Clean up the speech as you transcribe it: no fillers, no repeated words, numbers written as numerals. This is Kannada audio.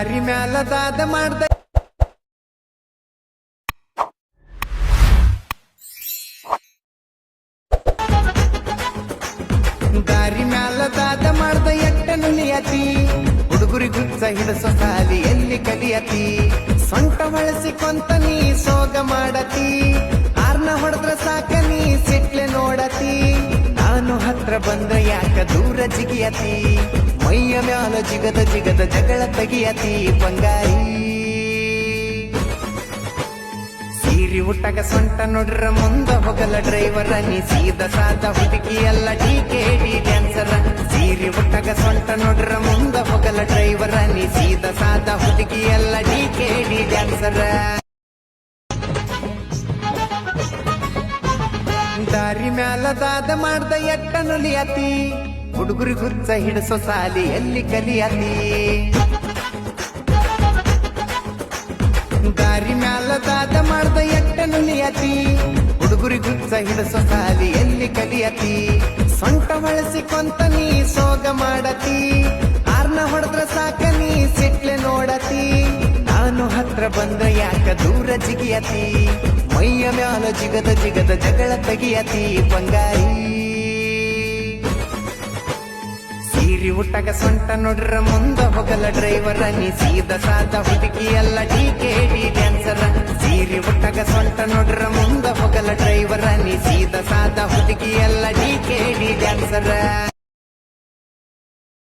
ದಾರಿ ಮ್ಯಾಲ ದಾದ ಮಾಡ್ದ ದಾರಿ ಮ್ಯಾಲ ದಾದ ಮಾಡ್ದ ಎಟ್ಟ ನುಲಿಯತಿ ಹುಡುಗುರಿ ಗುಚ್ಚ ಹಿಡಸೋ ಸಾಲಿ ಎಲ್ಲಿ ಕಲಿಯತಿ ಸೊಂಟ ಬಳಸಿಕೊಂತ ನೀ ಸೋಗ ಮಾಡತಿ ಆರ್ನ ಹೊಡೆದ್ರ ಸಾಕ ನೀ ಸಿಟ್ಲೆ ನೋಡತಿ ನಾನು ಹತ್ರ ಬಂದ ಯಾಕ ದೂರ ಜಿಗಿಯತಿ ಮೈಯ ಮ್ಯಾಲ ಜಿಗದ ಜಿಗದ ಜಗಳ ತೆಗಿಯತಿ ಬಂಗಾರಿ ಸೀರಿ ಹುಟ್ಟಾಗ ಸೊಂಟ ನೋಡ್ರ ಮುಂದ ಹೋಗಲ್ಲ ಡ್ರೈವರ ನೀ ಸೀದ ಸಾದ ಹುಡುಗಿ ಎಲ್ಲ ಡಿ ಡ್ಯಾನ್ಸರ ಸೀರಿ ಹುಟ್ಟಾಗ ಸೊಂಟ ನೋಡ್ರ ಮುಂದ ಹೋಗಲ್ಲ ಡ್ರೈವರ ನೀ ಸೀದ ಸಾದ ಹುಡುಗಿ ಎಲ್ಲ ಡಿ ಡ್ಯಾನ್ಸರ ದಾರಿ ಮ್ಯಾಲ ದಾದ ಮಾಡ್ದ ಎಟ್ಟ ನುಲಿಯತಿ ಹುಡುಗುರಿ ಗುಚ್ಚ ಹಿಡಿಸೋ ಸಾಲಿ ಎಲ್ಲಿ ಕಲಿಯತಿ ದಾರಿ ಮ್ಯಾಲ ದಾದ ಮಾಡ್ದ ಎಟ್ಟ ನುಲಿಯತಿ ಹುಡುಗುರಿ ಗುಚ್ಚ ಹಿಡಿಸೋ ಸಾಲಿ ಎಲ್ಲಿ ಕಲಿಯತಿ ಸೊಂಟ ಬಳಸಿಕೊಂತ ನೀ ಸೋಗ ಮಾಡತಿ ಆರ್ನ ಹೊಡೆದ್ರ ಸಾಕ ನೀ ಸಿಟ್ಲೆ ನೋಡತಿ ನಾನು ಹತ್ರ ಬಂದ ಯಾಕ ದೂರ ಜಿಗಿಯತಿ ಮೈಯ ಮ್ಯಾಲ ಜಿಗದ ಜಿಗದ ಜಗಳ ತೆಗಿಯತಿ ಬಂಗಾರಿ ಸೀರಿ ಹುಟ್ಟಾಗ ಸೊಂಟ ನೋಡ್ರ ಮುಂದ ಹೋಗಲ್ಲ ಡ್ರೈವರ ನೀ ಸೀದ ಸಾದ ಹುಡುಗಿ ಎಲ್ಲ ಡಿ ಡ್ಯಾನ್ಸರ ಸೀರಿ ಹುಟ್ಟಾಗ ಸೊಂಟ ನೋಡ್ರ ಮುಂದ ಹೋಗಲ್ಲ ಡ್ರೈವರ ನೀ ಸೀದ ಸಾದ ಹುಡುಗಿ ಎಲ್ಲ ಡಿ ಡ್ಯಾನ್ಸರ